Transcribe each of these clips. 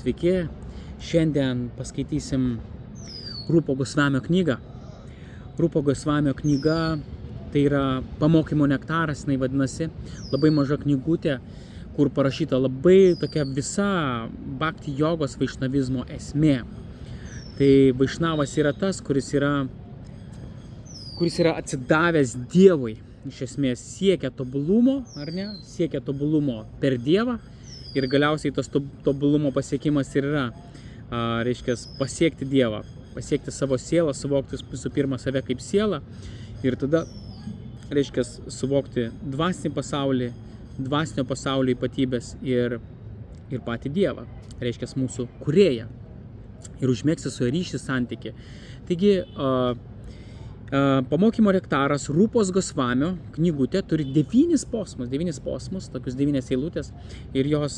sveiki. Šiandien paskaitysim Rūpo Gosvamio knygą. Rūpo Gosvamio knyga tai yra pamokymo nektaras, jinai vadinasi, labai maža knygutė, kur parašyta labai tokia visa bhakti jogos vaišnavizmo esmė. Tai vaišnavas yra tas, kuris yra atsidavęs Dievui. Iš esmės siekia tobulumo, ar ne? Siekia tobulumo per Dievą ir galiausiai tas tobulumo pasiekimas ir yra, reiškia, pasiekti Dievą, pasiekti savo sielą, suvokti visų pirma save kaip sielą ir tada, reiškia, suvokti dvasinį pasaulį, dvasinio pasaulio ypatybės ir patį Dievą, reiškia, mūsų kūrėją ir užmėgsti su juo ryšį santykį. Taigi, pamokymo nektaras Rūpos Gosvamio knygutė turi 9 posmus, tokius 9 eilutės ir jos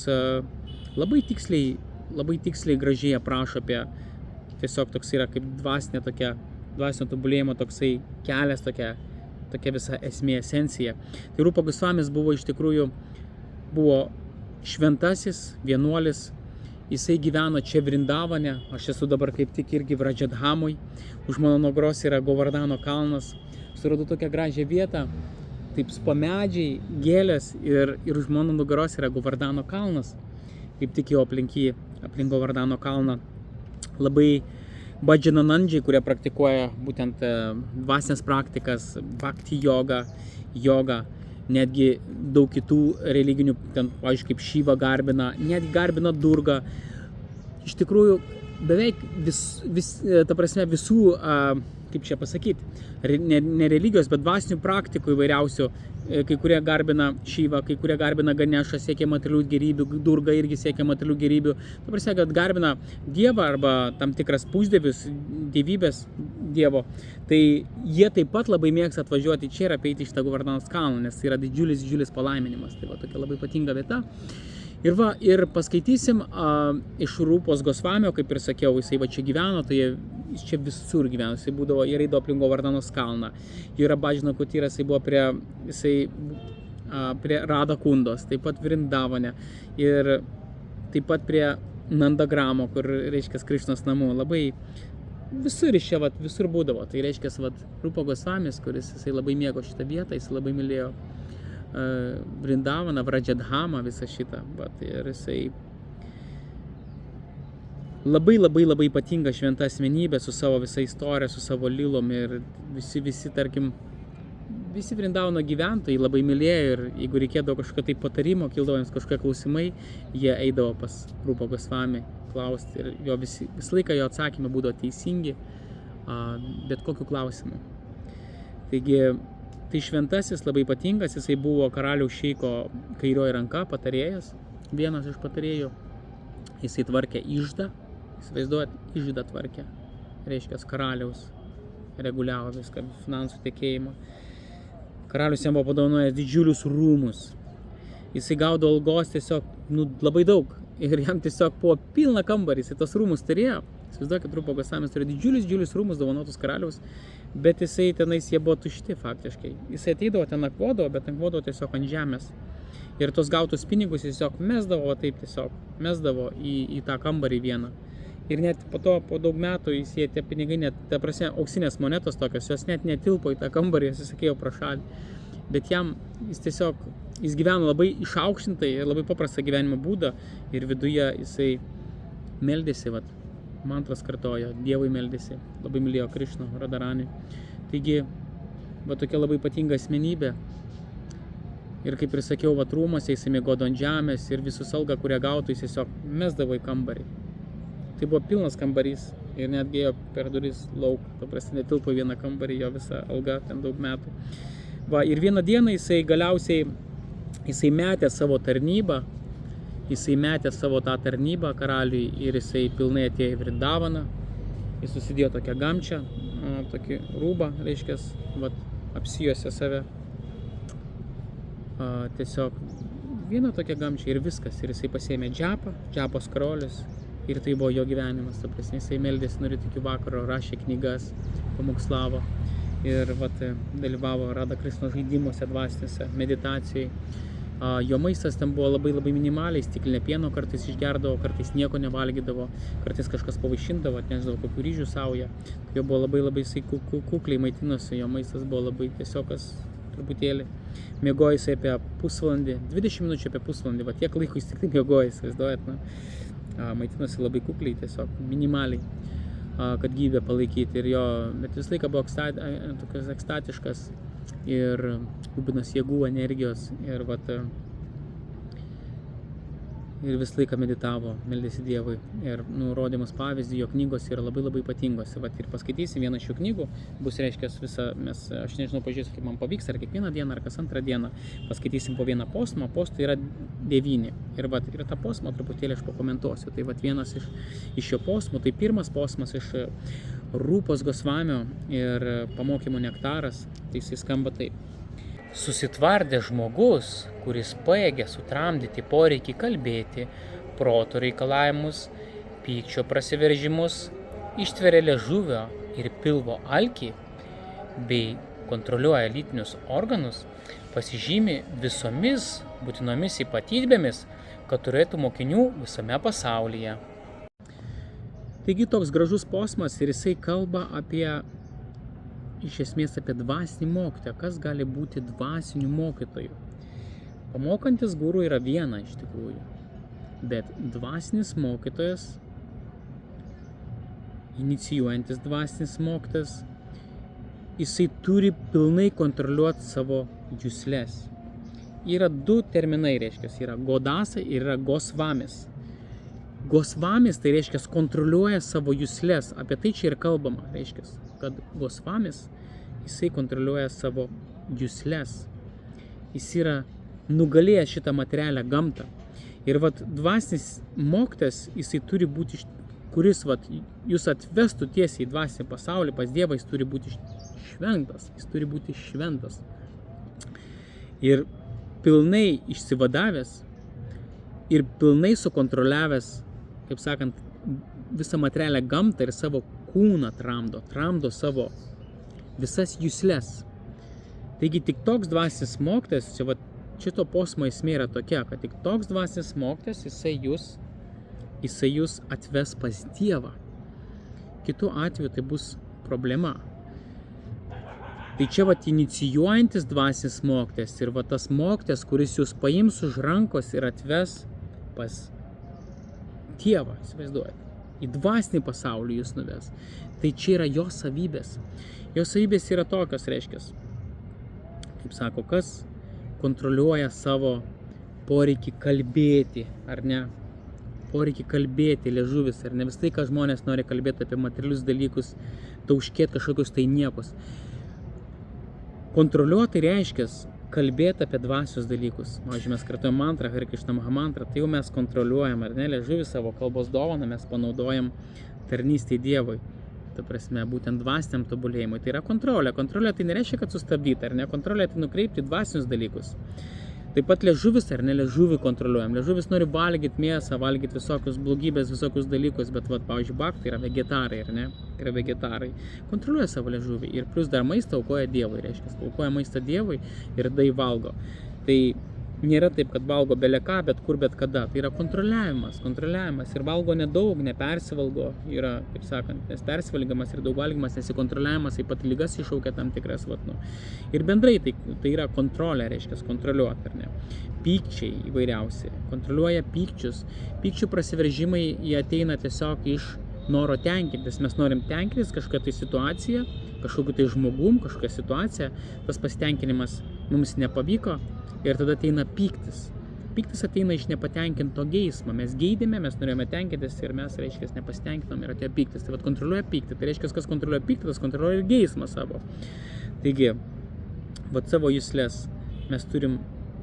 labai tiksliai gražiai aprašo apie, tiesiog toks yra kaip dvasinio tobulėjimo toksai kelias, tokia visa esmė, esencija. Tai Rūpa Gosvamis buvo šventasis vienuolis. Jisai gyveno čia Vrindavane, aš esu dabar kaip tik irgi Vražadhamui, už mano nugaros yra Govardhano kalnas. Suradau tokią gražią vietą, taip spamedžiai, gėlės ir už mano nugaros yra Govardhano kalnas. Kaip tik jau aplink Govardhano kalną labai bhajananandžiai, kurie praktikuoja būtent dvasinės praktikas, bhakti jogą, netgi daug kitų religinių, ten, pavyzdžiui, kaip Šiva garbina, netgi garbina Durgą. Iš tikrųjų, beveik visų, kaip čia pasakyti, ne religijos, bet dvasinių praktikų įvairiausių, kai kurie garbina Šivą, kai kurie garbina Ganešą, siekia materialių gerybių, Durga irgi siekia materialių gerybių. Ta prasme, kad garbina Dievą arba tam tikras pusdievius, dievybės Dievo. Tai jie taip pat labai mėgsta atvažiuoti čia ir apeiti šitą Govardhanos kalną, nes tai yra didžiulis palaiminimas. Tai va tokia labai ypatinga vieta. Ir paskaitysim iš Rūpos Gosvamio, kaip ir sakiau, jisai va čia gyveno, tai jis čia visur gyveno, jisai eidavo aplink Govardhanos kalną. Yra Bhajana Kutyras, jisai buvo prie Radha Kundos, taip pat Vrindavane ir taip pat prie Nandagramo, kur reiškia Krišnos namų. Labai visur iš čia, visur būdavo. Tai reiškia, Rūpa Gosvamis, kuris jisai labai mėgo šitą vietą, jisai labai mylėjo Vrindavaną, Vražadhamą, visą šitą. Ir jisai labai ypatinga šventa asmenybė su savo visa istorija, su savo lilom ir visi Vrindavano gyventojai labai mylėjo ir jeigu reikėdavo kažkokio tai patarimo, kildavo jiems kažkokie klausimai, jie eidavo pas Rūpą Gosvamį klausti ir visą laiką jo atsakymai būdavo teisingi, bet kokiu klausimu. Taigi, tai šventasis labai ypatingas, jisai buvo karaliaus šeiko kairioji ranka, patarėjas, vienas iš patarėjų. Jisai tvarkė iždą, įsivaizduojat, iždą tvarkė, reiškia karaliaus, reguliavo viską, finansų tekėjimą. Karalius jam buvo padovanojęs didžiulius rūmus. Jisai gaudo algos tiesiog labai daug ir jam tiesiog buvo pilna kambarį, jisai tos rūmus turėjo. Įsivaizduokit, Rūpa Gosvamis turėjo didžiulius rūmus dovanotus karaliaus, bet jisai tenais jie buvo tušti faktiškai. Jisai ateidavo ten nakvodavo, bet nakvodavo tiesiog ant žemės. Ir tos gautus pinigus tiesiog mesdavo į tą kambarį vieną. Ir net po daug metų tie pinigai, net, ta prasme, auksinės monetos tokios, jos net netilpo į tą kambarį, jis įsakėjo pro šalį. Bet jis gyveno labai išaukštintai ir labai paprastą gyvenimo būdą ir viduje jisai meldėsi, mantras kartojo, Dievui meldėsi, labai mylėjo Krišną, Radharani. Taigi, tokia labai ypatinga asmenybė. Ir kaip ir sakiau, rūmuose jisai miegodavo ant žemės ir visus algą, kurią gautų, jis tiesiog mesdavo į kambarį. Tai buvo pilnas kambarys ir netgi ėjo per duris lauk, paprastai netilpo į vieną kambarį, jo visa alga ten daug metų. Ir vieną dieną jisai metė savo tarnybą, karaliui ir jisai pilnai atėjo į Vrindavaną. Jis susidėjo tokią gamčią, tokį rūbą, reiškia, apsijuosė save. Tiesiog viena tokia gamčia ir viskas. Ir jisai pasiėmė džapos karolius ir tai buvo jo gyvenimas. Jisai meldėsi nuo ryto iki vakaro, rašė knygas, pamokslavo ir dalyvavo Radha Krishnos žaidimuose dvasiniuose, meditacijai. Jo maistas ten buvo labai minimaliai, stiklinė pieno kartais išgerdavo, kartais nieko nevalgydavo, kartais kažkas pavaišindavo, nežinau, kokių ryžių saują. Jo buvo labai jisai kukliai maitinosi, jo maistas buvo labai tiesiog truputėlį. Miegojo jisai apie pusvalandį, 20 minučių apie pusvalandį, va tiek laiko jis tik tai miegojo, įsivaizduojat, maitinosi labai kukliai, tiesiog minimaliai, kad gyvybę palaikyti ir jo, bet visą laiką buvo tokias ekstatiškas ir kupinas jėgų, energijos ir ir visą laiką meditavo, meldėsi Dievui ir nurodymus pavyzdį, jo knygos yra labai ypatingos. Ir paskaitysim vieną iš šių knygų, bus reiškia aš nežinau, pažiūrėsiu, kaip man pavyks, ar kiekvieną dieną, ar kas antrą dieną, paskaitysim po vieną posmą, postų yra 9 ir tą posmą truputėlį aš pakomentuosiu. Tai vienas iš šio posmų, tai pirmas posmas iš Rūpos Gosvamio ir pamokymų nektaras, tai jisai skamba taip. Susitvardė žmogus, kuris pajėgia sutramdyti poreikį kalbėti, proto reikalavimus, pykčio prasiveržimus, ištveria liežuvio ir pilvo alkį, bei kontroliuoja lytinius organus, pasižymi visomis būtinomis ypatybėmis, kad turėtų mokinių visame pasaulyje. Taigi toks gražus posmas ir jisai kalba iš esmės apie dvasinį mokytoją, kas gali būti dvasiniu mokytoju. Pamokantis guru yra viena iš tikrųjų, bet dvasinis mokytojas, inicijuojantis dvasinis mokytojas, jisai turi pilnai kontroliuoti savo juslės. Yra 2 terminai, reiškia, yra godasa ir yra gosvamis. Gosvamis tai reiškia kontroliuoja savo juslės, apie tai čia ir kalbama, reiškia, kad gosvamis jisai kontroliuoja savo juslės. Jis yra nugalėjęs šitą materialią gamtą. Ir dvasinis mokytojas jisai turi būti, kuris jūs atvestų tiesiai į dvasinį pasaulį, pas Dievą, jis turi būti šventas. Ir pilnai išsivadavęs ir pilnai sukontroliavęs, kaip sakant, visą materialią gamtą ir savo kūną tramdo savo visas juslės. Taigi tik toks dvasinis mokytojas, šito posmo esmė yra tokia, kad tik toks dvasinis mokytojas, jisai jūs atves pas Dievą. Kitu atveju tai bus problema. Tai čia inicijuojantis dvasinis mokytojas ir tas mokytojas, kuris jūs paims už rankos ir atves pas Dievą, įsivaizduojate. Į dvasinį pasaulį jūs nuves. Tai čia yra jo savybės. Jo savybės yra tokios, reiškia, kaip sako, kas kontroliuoja savo poreikį kalbėti, ar ne? Poreikį kalbėti, liežuvis, ar ne? Vis tai, ką žmonės nori kalbėti apie materialius dalykus, tauškėti kažkokius tai niekus. Kontroliuoti reiškia kalbėti apie dvasios dalykus. Pavyzdžiui, mes kartuojam mantrą, Hare Krishna Maha mantrą, tai jau mes kontroliuojam, ar ne, liežuvį, savo kalbos dovaną mes panaudojam tarnystei Dievui. Ta prasme, būtent dvasiniam tobulėjimui. Tai yra kontrolė. Kontrolė tai nereiškia, kad sustabdyti, ar ne? Kontrolė tai nukreipti dvasinius dalykus. Taip pat liežuvis, ar ne, liežuvį kontroliuojam. Liežuvis nori valgyti mėsą, valgyti visokius blogybės, visokius dalykus, bet pavyzdžiui, bhaktai yra vegetarai, ar ne? Yra vegetarai. Kontroliuoja savo liežuvį ir plus dar maistą aukoja Dievui, reiškia, aukoja maistą Dievui ir tai valgo. Tai nėra taip, kad valgo bele ką, bet kur, bet kada. Tai yra kontroliavimas ir valgo nedaug, nepersivalgo, yra, kaip sakant, nes persivalgymas ir daug valgymas, nesikontroliavimas, taip pat ligas iššaukia tam tikras, Ir bendrai tai yra kontrolė, reiškia, kontroliuoti, ar ne. Pykčiai įvairiausi, kontroliuoja pykčius. Pykčių prasiveržimai, jie ateina tiesiog iš noro tenkintis. Mes norim tenkintis kažkokią tai situaciją, kažkokiu tai žmogum, kažkokią situaciją, tas pasitenkinimas mums nepavyko. Ir tada ateina pyktis. Pyktis ateina iš nepatenkinto geismo. Mes geidėme, mes norėjome tenkintis ir mes, reiškia, nepasitenkinom ir atėjo pyktis. Tai kontroliuoja pyktį. Tai reiškia, kas kontroliuoja pyktį, tas kontroliuoja ir geismą savo. Taigi, savo juslės mes turim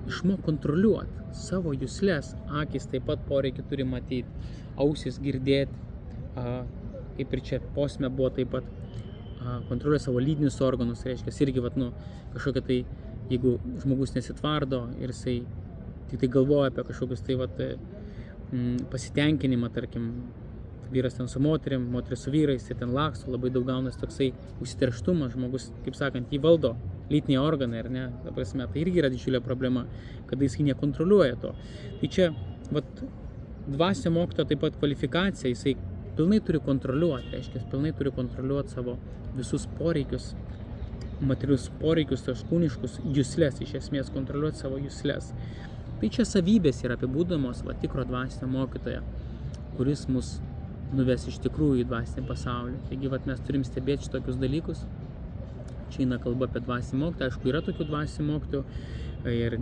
išmokti kontroliuoti. Savo juslės, akis taip pat poreikį turi matyti, ausis girdėti, kaip ir čia posme buvo taip pat, kontroliuoja savo lydinius organus, reiškia, irgi, kažkokia tai, jeigu žmogus nesitvardo ir jisai tik tai galvoja apie kažkokius tai pasitenkinimą, tarkim, vyras ten su moterim, moteris su vyrais, tai ten laksto, labai daug gaunasi toksai užsiterštumas, žmogus, kaip sakant, jį valdo lytiniai organai, ar ne, ta prasme, tai irgi yra didžiulė problema, kada jisai nekontroliuoja to. Tai čia, dvasinio mokytojo taip pat kvalifikacija, jisai pilnai turi kontroliuoti, reiškia, pilnai turi kontroliuoti savo visus poreikius, materialius poreikius, tos kūniškus juslės, iš esmės kontroliuoti savo juslės. Tai čia savybės yra apibūdamos tikro dvasinio mokytojo, kuris mus nuves iš tikrųjų į dvasinį pasaulį. Taigi mes turim stebėti šitokius dalykus. Čia eina kalba apie dvasinį mokytoją, aišku, yra tokių dvasinių mokytojų ir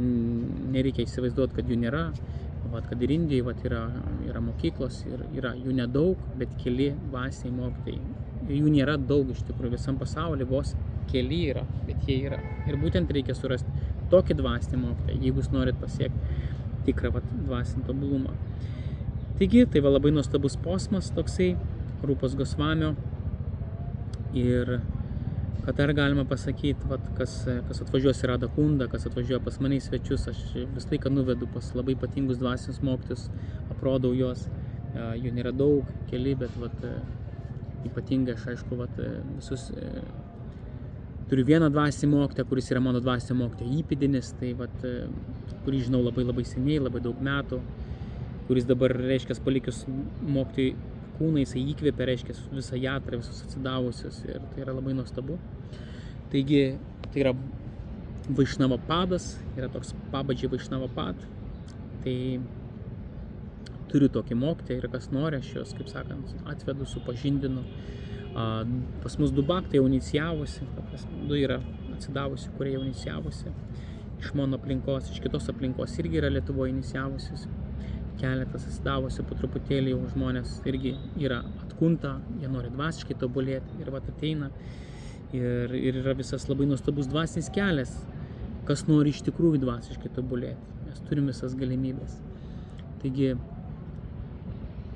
nereikia įsivaizduoti, kad jų nėra. Kad ir Indijoje yra mokyklos ir yra jų nedaug, bet keli dvasiniai mokytojai. Jų nėra daug iš tikrųjų, visam pasaulyje vos keli yra, bet jie yra. Ir būtent reikia surasti tokį dvasinį mokytoją, jeigu jūs norit pasiekti tikrą dvasinį tobulumą. Taigi, tai labai nuostabus posmas toksai, Rūpos Gosvamio. Ir ką dar galima pasakyti, kas atvažiuos į Radha Kundą, kas atvažiuoja pas mane į svečius, aš vis laiką nuvedu pas labai ypatingus dvasinius mokytojus, aprodau juos, jų nėra daug, keli, bet ypatingai aš aišku visus turiu vieną dvasinį mokytoją, kuris yra mano dvasinio mokytojo įpėdinis, tai kurį žinau labai seniai, labai daug metų, kuris dabar, reiškia, palikius mokytojui kūną, jisai įkvėpia, reiškia, visą jatrą, visus atsidavusius ir tai yra labai nuostabu. Taigi, tai yra Vaišnava padas, yra toks Babadži Vaišnava pad. Tai turiu tokį mokytoją ir kas nori, aš juos, kaip sakant, atvedu, supažindinu. Pas mus du baktai jau inicijavosi, du yra atsidavusi, kurie jau inicijavosi. Iš mano aplinkos, iš kitos aplinkos irgi yra Lietuvoje inicijavusius. Keletas atsidavusių po truputėlį jau žmonės irgi yra atkunta, jie nori dvasiškai tobulėti ir ateina. Ir yra visas labai nuostabus dvasinis kelias, kas nori iš tikrųjų dvasiškai tobulėti. Mes turim visas galimybės. Taigi,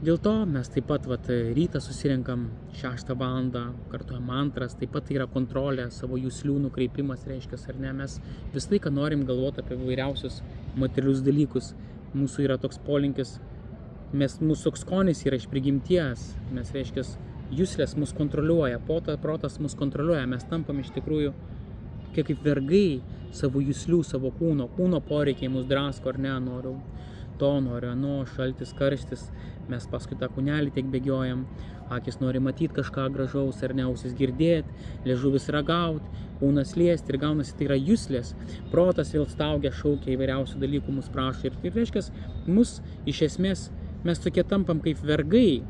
dėl to mes taip pat rytą susirenkam 6 valandą, kartuojam mantras, taip pat tai yra kontrolė, savo juslių nukreipimas, reiškia, ar ne, mes vis laiką norim galvoti apie vairiausius materialius dalykus. Mūsų yra toks polinkis, mūsų toks skonis yra iš prigimties, mes, reiškia, juslės mus kontroliuoja, protas mus kontroliuoja, mes tampam iš tikrųjų kaip vergai savo juslių, savo kūno poreikiai mus drasko, ar ne, noriu to, noriu ano, šaltis, karštis, mes paskui tą kūnelį tiek bėgiojam, akis nori matyti kažką gražaus, ar ne, ausis girdėti, liežuvis ragauti, kūnas liesti ir gaunasi tai yra juslės, protas vėl staugia, šaukia įvairiausių dalykų, mus prašo ir tai reiškia, mus iš esmės mes tokie tampam kaip vergai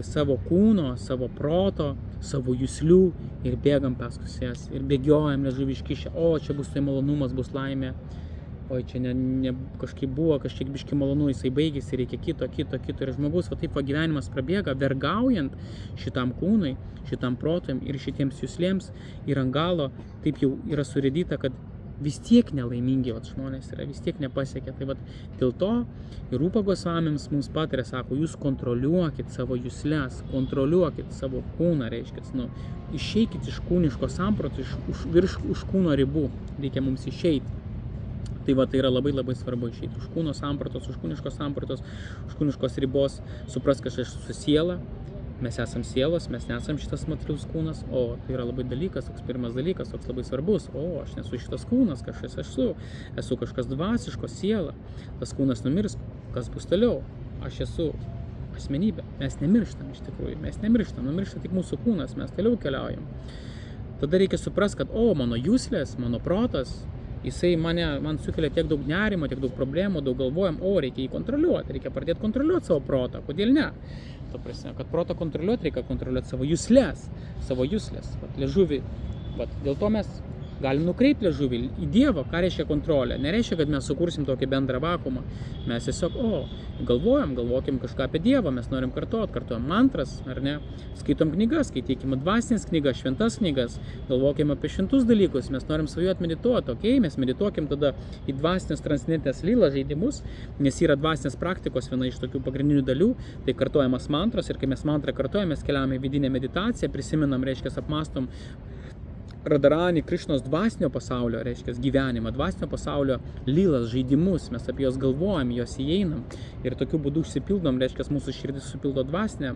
savo kūno, savo proto, savo juslių ir bėgam paskui jas ir bėgiojam liežuvį iškišę, o čia bus tai malonumas, bus laimė. Oi, čia ne kažkaip buvo, kažkiek biški malonu, jisai baigėsi, reikia kito. Ir žmogus, taip gyvenimas prabėga, vergaujant šitam kūnui, šitam protui ir šitiems juslėms ir ant galo taip jau yra surėdyta, kad vis tiek nelaimingi žmonės yra, vis tiek nepasiekia. Tai dėl to ir Rūpa Gosvamiams mums patarė, sako, jūs kontroliuokit savo juslės, kontroliuokit savo kūną, reiškia, išeikit iš kūniško samprato, už kūno ribų, reikia mums išeiti. Tai yra labai svarbu išeiti už kūno sampratos, už kūniškos sampratos, už kūniškos ribos, supras, kad aš esu siela, mes esam sielos, mes nesam šitas materialus kūnas, o tai yra labai dalykas, toks pirmas dalykas, toks labai svarbus, o aš nesu šitas kūnas, kažkas esu kažkas dvasiško, siela, tas kūnas numirs, kas bus toliau, aš esu asmenybė, mes nemirštam iš tikrųjų, numiršta tik mūsų kūnas, mes toliau keliaujam. Tada reikia suprasti, kad mano juslės, mano protas, jisai man sukelia tiek daug nerimo, tiek daug problemų, daug galvojam, reikia jį kontroliuoti, reikia pradėti kontroliuoti savo protą, kodėl ne? Ta prasme, kad protą kontroliuoti, reikia kontroliuoti savo juslės, liežuvį. Dėl to mes galim nukreipti liežuvį į Dievą, ką reiškia kontrolė. Nereiškia, kad mes sukursim tokį bendrą vakuumą. Mes tiesiog, galvokim kažką apie Dievą, mes norim kartuojam mantras, ar ne? Skaitom knygas, skaitykime dvasinės knygas, šventas knygas, galvokim apie šventus dalykus, mes norim svajuoti medituoti, mes medituokim tada į dvasinės transcendentinės lylas žaidimus, nes yra dvasinės praktikos viena iš tokių pagrindinių dalių, tai kartuojamas mantras ir kai mes mantrą kartuojam, mes keliame į vidinę meditaciją, prisimenam, reiškia, apmastom Radharani Krišnos dvasinio pasaulio, reiškia gyvenimą, dvasinio pasaulio lylas, žaidimus, mes apie juos galvojam, juos įeinam ir tokiu būdu užsipildom, reiškia mūsų širdis supildo dvasinę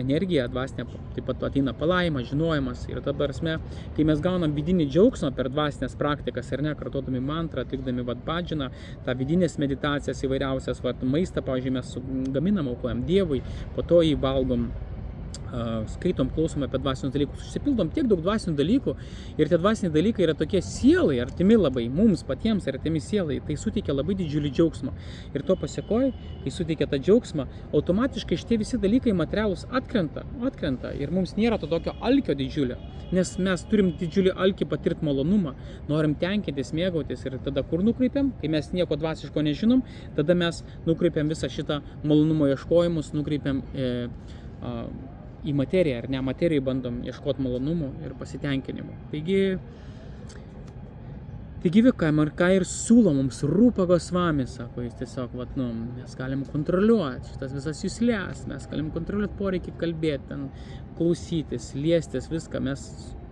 energiją, taip pat ateina palaima, žinojimas ir ta prasme, kai mes gaunam vidinį džiaugsmą per dvasinės praktikas ir ne, kartodami mantrą, atlikdami bhadžiną, tą vidinės meditacijas įvairiausias, maistą, pavyzdžiui, mes gaminam, aukojam Dievui, po to jį valgom, skaitom, klausom apie dvasinius dalykus, užsipildom tiek daug dvasinių dalykų ir tie dvasiniai dalykai yra tokie sielai, artimi labai, mums patiems artimi sielai, tai suteikia labai didžiulį džiaugsmą. Ir to pasiekoje, kai suteikia tą džiaugsmą, automatiškai šitie visi dalykai materialūs atkrenta ir mums nėra to tokio alkio didžiulio, nes mes turim didžiulį alkį patirti malonumą, norim tenkintis, mėgautis ir tada kur nukreipiam, kai mes nieko dvasiško nežinom, tada mes nukreipiam visą šitą malonumo ieškojimus, nukreipiam į materiją, ar ne, materijai bandom ieškoti malonumų ir pasitenkinimų. Taigi ką ir siūlo mums Rupa Gosvami, sako jis tiesiog, mes galim kontroliuoti šitas visas juslės, mes galim kontroliuoti poreikį kalbėti, klausytis, liestis, viską mes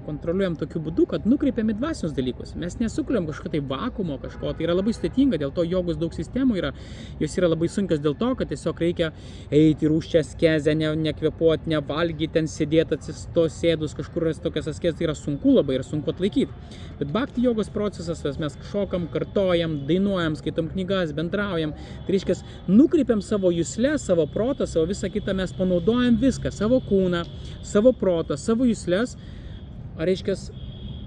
kontroliuojam tokiu būdu, kad nukreipiam į dvasinius dalykus. Mes nesukuriam kažko tai vakumo, kažko. Tai yra labai sudėtinga, dėl to jogos daug sistemų yra. Jos yra labai sunkios dėl to, kad tiesiog reikia eiti ir užčią askezę, nekvėpuoti, nevalgyti, ten sėdėti, sėdus kažkur tokias askezės. Tai yra sunku labai ir sunku atlaikyti. Bet bhakti jogos procesas, mes šokam, kartojam, dainuojam, skaitom knygas, bendraujam. Tai reiškia, nukreipiam savo juslės, savo protą, savo visą kitą, mes panaudojam viską, savo kūną, savo protą, savo juslės. Reiškia,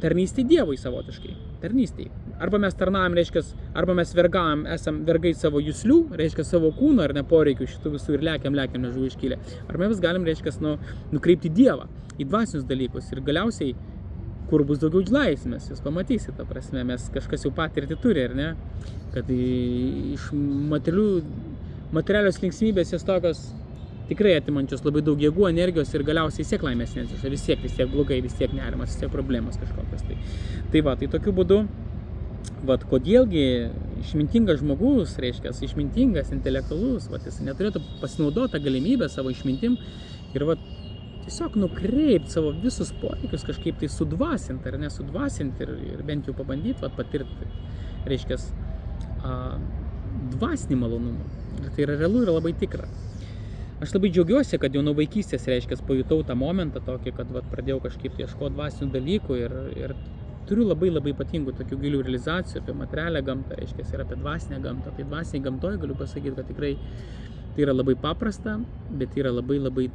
tarnystė Dievui savotiškai, tarnystė. Arba mes tarnaujam, reiškia, arba mes vergaujam, esam vergai savo juslių, reiškia savo kūno ar neporeikių šitų visų ir lekiam nežuvų iškylę. Arba mes galim, reiškia, nukreipti Dievą į dvasinius dalykus ir galiausiai, kur bus daugiau laisvės, jūs pamatysit, ta prasme, mes kažkas jau patirtį turi, ar ne, kad iš materialios linksmybės jos tokios tikrai atimančios labai daug jėgų, energijos ir galiausiai vis tiek laimės neatneša, vis tiek blogai, vis tiek nerimas, vis tiek problemos kažkokios. Tai tokiu būdu, kodėlgi išmintingas žmogus, reiškia, išmintingas, intelektualus, jis neturėtų pasinaudoti tą galimybę savo išmintim ir tiesiog nukreipti savo visus poreikius kažkaip tai sudvasinti, ar nesudvasinti ir bent jau pabandyti patirti, reiškia, dvasinį malonumą. Ir tai yra realu ir labai tikra. Aš labai džiaugiuosi, kad jau nuo vaikystės, reiškia, pajutau tą momentą tokį, kad pradėjau kažkaip ieškoti dvasinių dalykų ir turiu labai ypatingų tokių gilių realizacijų apie materialią gamtą, reiškia, ir apie dvasinę gamtą. Tai dvasiniai gamtoje galiu pasakyti, kad tikrai tai yra labai paprasta, bet yra labai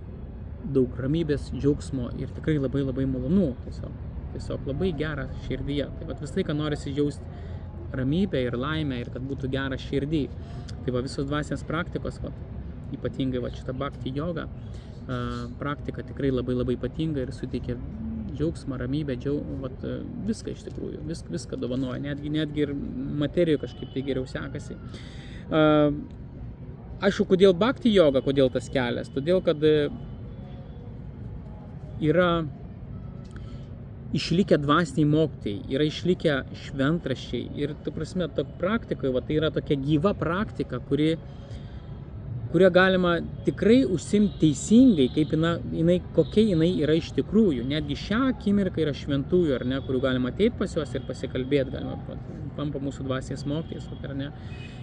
daug ramybės, džiaugsmo ir tikrai labai malonu, tiesiog labai gera širdyje. Tai visą laiką norisi jausti ramybę ir laimę ir kad būtų gera širdį. Tai visos dvasinės praktikos, ypatingai šitą bhakti jogą praktika tikrai labai ypatinga ir suteikia džiaugsmą, ramybę, viską iš tikrųjų, viską dovanoja, netgi ir materijoje kažkaip tai geriau sekasi. Aišku, kodėl bhakti joga, kodėl tas kelias? Todėl, kad yra išlikę dvasiniai mokytojai, yra išlikę šventraščiai ir, ta prasme, ta praktikoje, tai yra tokia gyva praktika, kurią galima tikrai užsiimti teisingai, kokia jinai yra iš tikrųjų. Netgi šią akimirką yra šventųjų, ar ne, kurių galima ateiti pas juos ir pasikalbėti, galima tampa mūsų dvasiniais mokytojais, ar ne,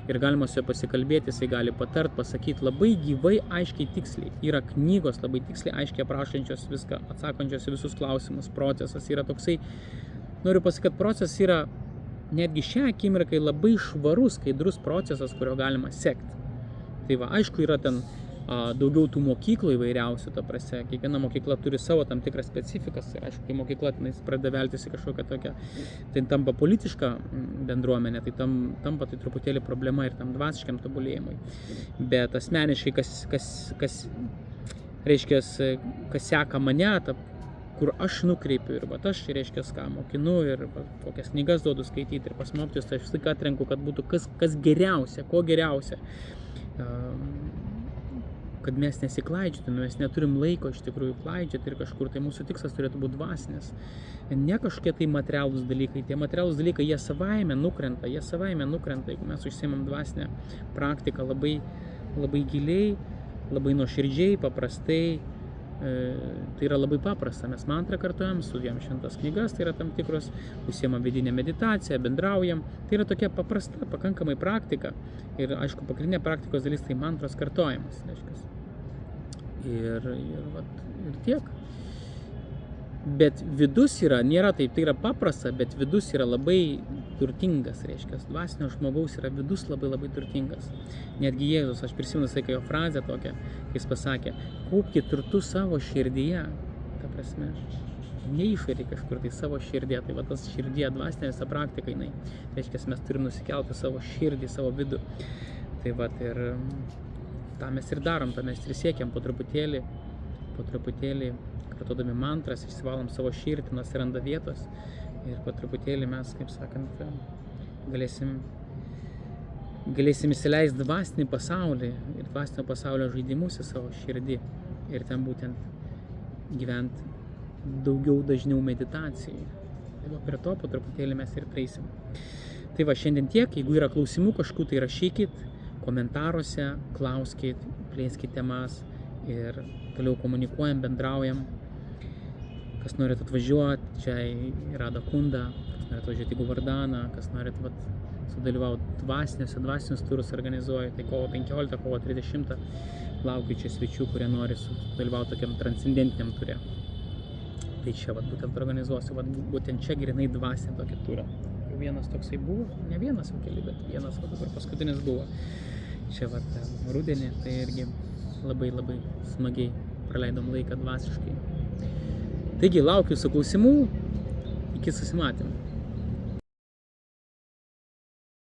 ir galima su juo pasikalbėti, jisai gali patart, pasakyti labai gyvai, aiškiai, tiksliai. Yra knygos labai tiksliai, aiškiai aprašančios viską, atsakančios į visus klausimus, procesas yra toksai, noriu pasakyti, kad procesas yra netgi šią akimirką labai švarus, skaidrus procesas, kurio galima sekti. Tai aišku, yra ten daugiau tų mokyklų įvairiausių, ta prasme, kiekviena mokykla turi savo tam tikras specifikas ir aišku, kai mokykla pradeda veltis į kažkokią tokią, tai tampa politiška bendruomenė, tai tampa tai truputėlį problema ir tam dvasiškiam tobulėjimui. Bet asmeniškai, kas reiškia, kas seka mane, kur aš nukreipiu ir aš, reiškia, ką mokinu ir kokias knygas duodu skaityti ir pas mokytojus, tai aš visą laiką atrenku, kad būtų kas geriausia, ko geriausia. Kad mes nesiklaidžiotume, mes neturim laiko iš tikrųjų klaidžioti ir kažkur, tai mūsų tikslas turėtų būti dvasinis. Ne kažkokie tai materialūs dalykai, tie materialūs dalykai, jie savaime nukrenta, jeigu mes užsiimam dvasinę praktiką labai giliai, labai nuoširdžiai, paprastai, Tai yra labai paprasta, mes mantrą kartuojam, studijuojam šventas knygas, tai yra tam tikros, užsiemam vidinę meditaciją, bendraujam, tai yra tokia paprasta, pakankamai praktika ir aišku, pagrindinė praktikos dalis tai mantros kartojimas, reiškia. Ir tiek. Bet vidus nėra taip, tai yra paprasta, bet vidus yra labai turtingas, reiškia, dvasinio žmogaus yra vidus labai labai turtingas. Netgi Jėzus, aš prisimenu jo frazę tokią, kai jis pasakė, kaupkite turtus savo širdyje, ta prasme, ne išorėje kažkur, tai savo širdėje, tai va tas širdėje dvasinė visa praktika, jinai, reiškia, mes turim nusikelti savo širdį, savo vidų. Tai va, ir tą mes ir darom, tą mes ir siekiam po truputėlį, kartodami mantras, išsivalom savo širdį, atsiranda vietos ir po truputėlį mes, kaip sakant, galėsim įsileisti dvasinį pasaulį ir dvasinio pasaulio žaidimus į savo širdį ir ten būtent gyventi dažniau meditacijai. Tai va, prie to po truputėlį mes ir prieisim. Tai va, šiandien tiek, jeigu yra klausimų kažkokių, tai rašykit komentaruose, klauskit, plėskit temas ir toliau komunikuojam, bendraujam. Kas norit atvažiuoti čia į Radha Kundą, kas norit atvažiuoti į Govardaną, kas norit sudalyvauti dvasinius turus organizuoju, tai kovo 15, kovo 30 laukiu čia svečių, kurie nori sudalyvauti tokiam transcendentiniam ture. Tai čia būtent organizuosiu, būtent čia grinai dvasinį tokį turą. Vienas toksai buvo, ne vienas jau keli, bet vienas dabar paskutinis buvo. Čia rudenį, tai irgi labai labai smagiai praleidom laiką dvasiškai. Taigi, laukiu jūsų klausimų, iki susimatymų.